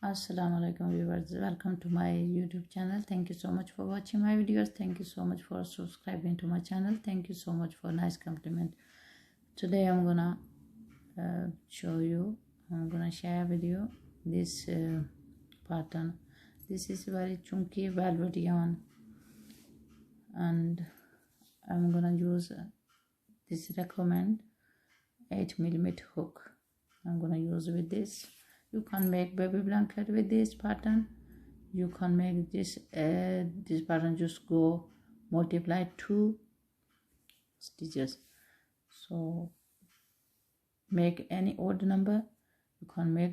Assalamu alaikum viewers, welcome to my YouTube channel. Thank you so much for watching my videos. Thank you so much for subscribing to my channel. Thank you so much for nice compliment. Today I'm gonna I'm gonna share with you this pattern. This is very chunky velvet yarn, and I'm gonna use this recommend 8mm hook. I'm gonna use with this. You can make baby blanket with this pattern. You can make this this pattern just go multiply 2 stitches. So make any odd number. You can make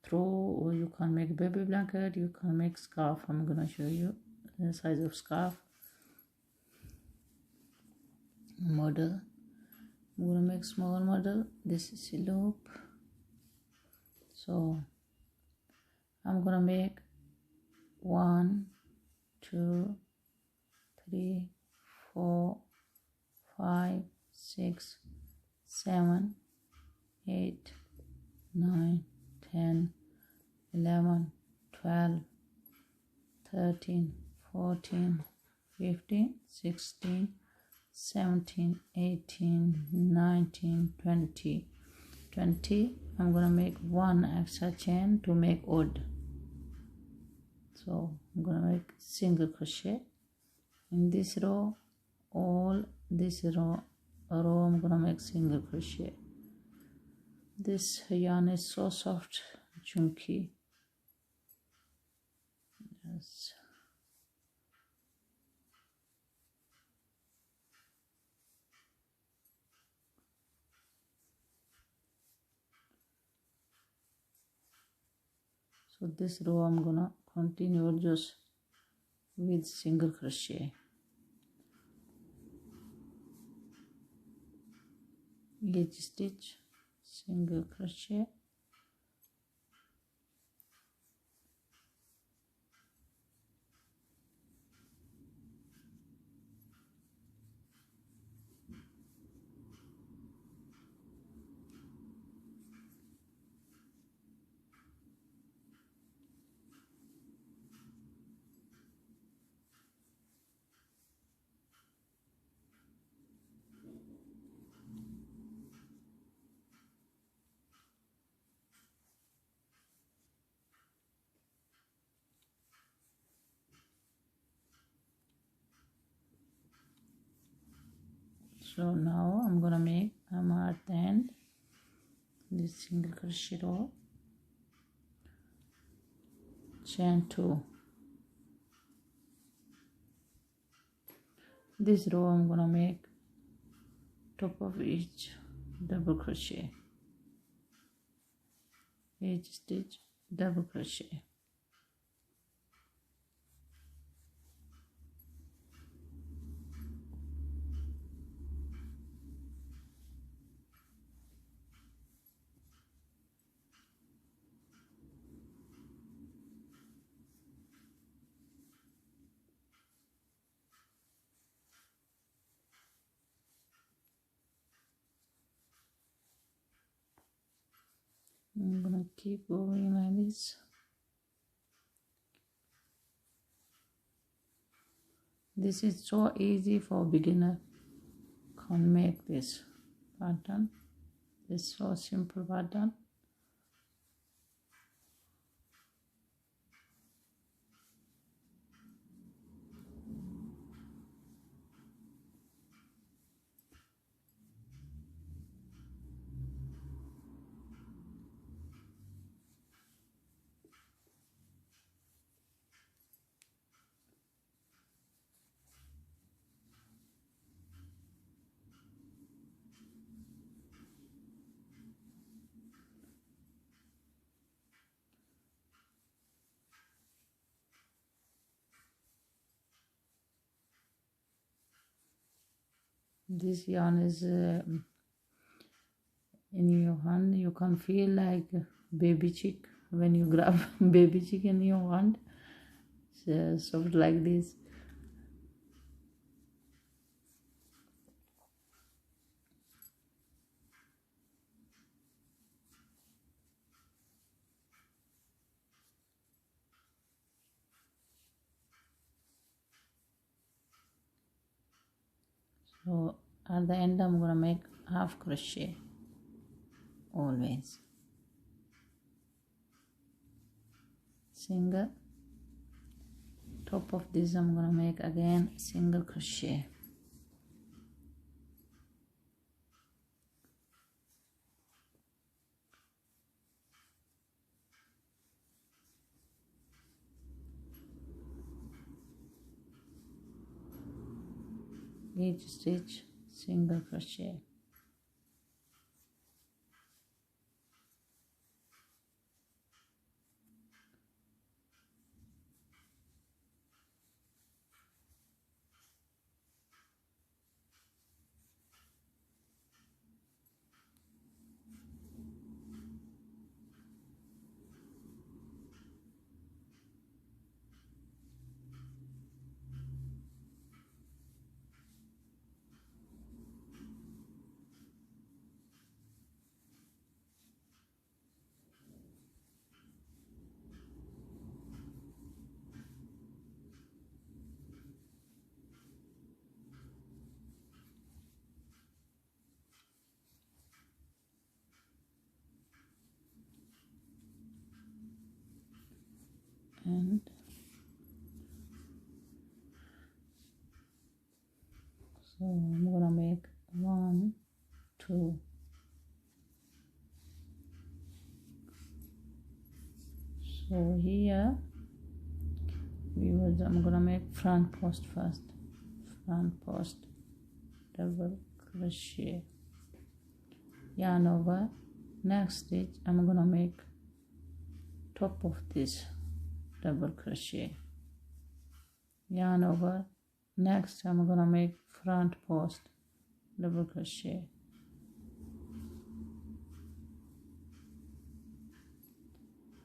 throw, or you can make baby blanket. You can make scarf. I'm gonna show you the size of scarf model. I'm gonna make small model. This is a loop. So I'm gonna make 1 2 3 4 5 6 7 8 9 10 11 12 13 14 15 16 17 18 19 20. I'm gonna make 1 extra chain to make odd. So I'm gonna make single crochet in this row. All this row I'm gonna make single crochet. This yarn is so soft, chunky. Yes. So this row I'm gonna continue just with single crochet. Each stitch single crochet. So now I'm gonna make at the end this single crochet row, chain 2. This row I'm gonna make top of each double crochet, each stitch double crochet. I'm gonna keep going like this. This is so easy for beginner. Can make this pattern. It's so simple pattern. This yarn is in your hand. You can feel like baby chick when you grab baby chick in your hand. It's soft like this. So at the end I'm gonna make half crochet always. Single. Top of this I'm gonna make again single crochet. Each stitch single crochet. And so I'm gonna make 1, 2, so here I'm gonna make front post first, front post, double crochet, yarn over. Next stitch I'm gonna make top of this, double crochet, yarn over. Next I'm gonna make front post, double crochet,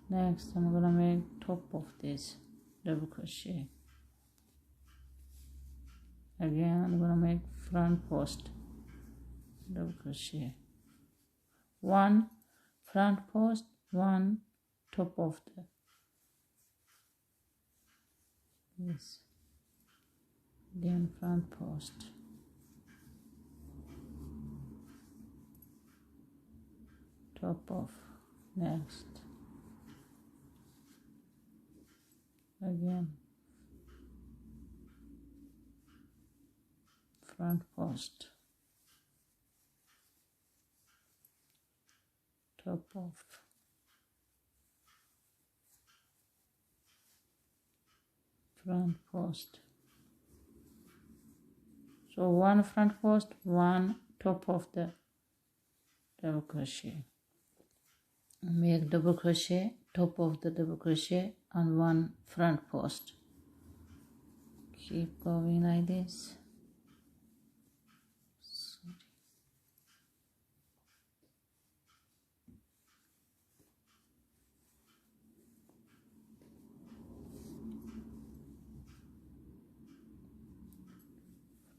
next I'm gonna make top of this, double crochet, again I'm gonna make front post, double crochet, 1 front post, 1 top of this, again front post, top of, next again front post, top of, front post. So 1 front post, 1 top of the double crochet. Make double crochet, top of the double crochet and 1 front post. Keep going like this.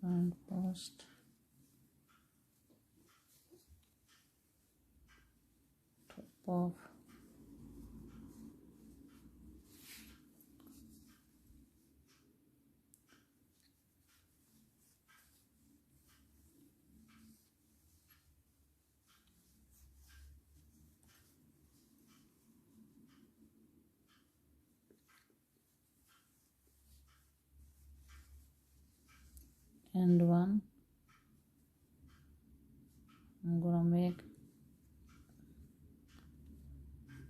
Front post, top of, and 1. I'm gonna make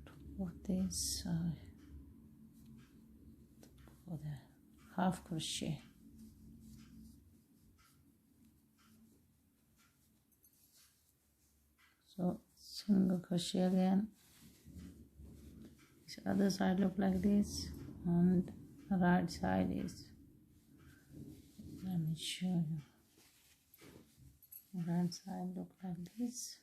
top of this for the half crochet. So single crochet again. This other side look like this, and the right side is, let me show you. The right side look like this.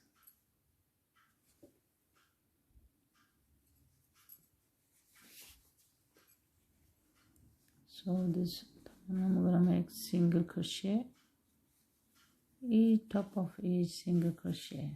So this I'm gonna make single crochet, each top of each single crochet.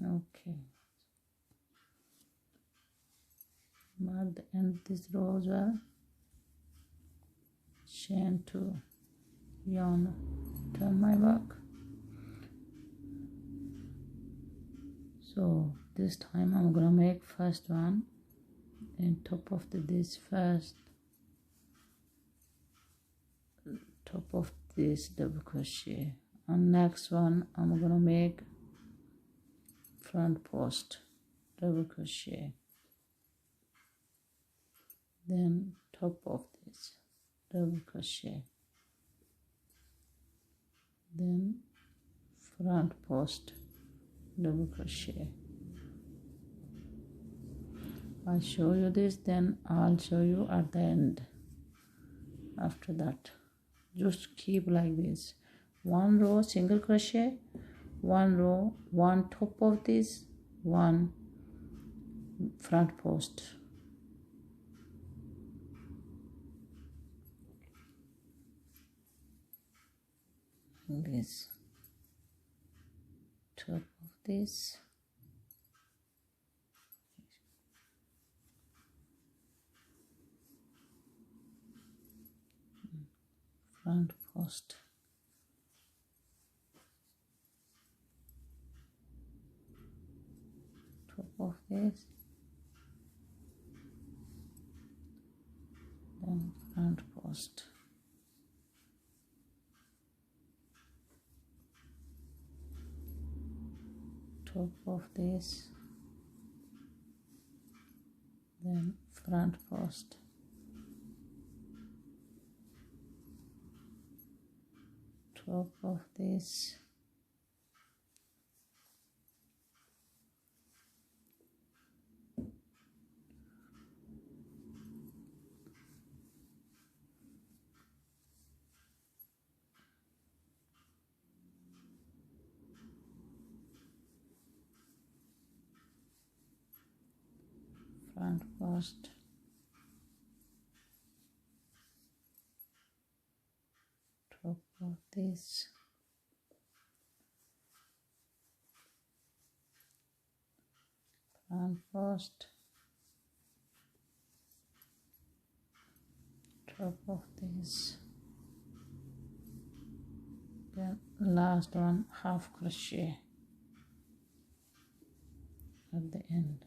Okay, at the end this row as well, chain 2, yarn, turn my work. So this time I'm gonna make first one in top of this first, top of this double crochet, and next one I'm gonna make front post double crochet, then top of this double crochet, then front post double crochet. I'll show you this, then I'll show you at the end. After that, just keep like this: one row single crochet, one row, one top of this, one front post. This top of this, front post, top of this, then front post, top of this, then front post, top of this, front post, top of this, front post, top of this, then last one half crochet at the end,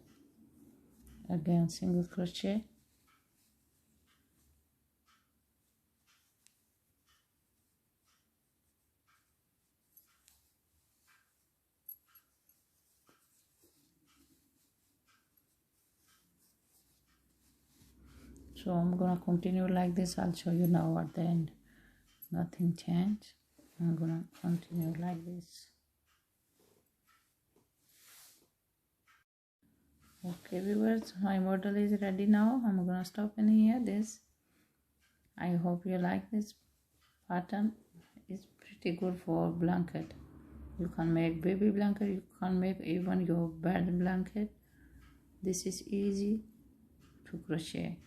again single crochet, so I'm gonna continue like this. I'll show you now at the end. Nothing changed. I'm gonna continue like this. Okay viewers, my model is ready now. I'm gonna stop in here. This, I hope you like this pattern. It's pretty good for blanket. You can make baby blanket, you can make even your bed blanket. This is easy to crochet,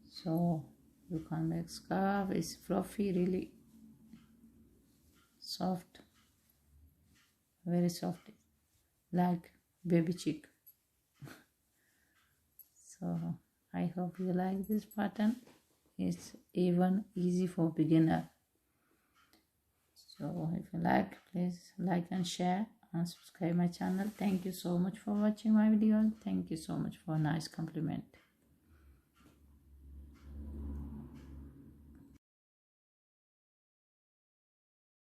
so you can make scarf. It's fluffy, really soft, very soft, like baby chick. So I hope you like this pattern. It's even easy for beginner. So if you like, please like and share and subscribe my channel. Thank you so much for watching my video. Thank you so much for a nice compliment.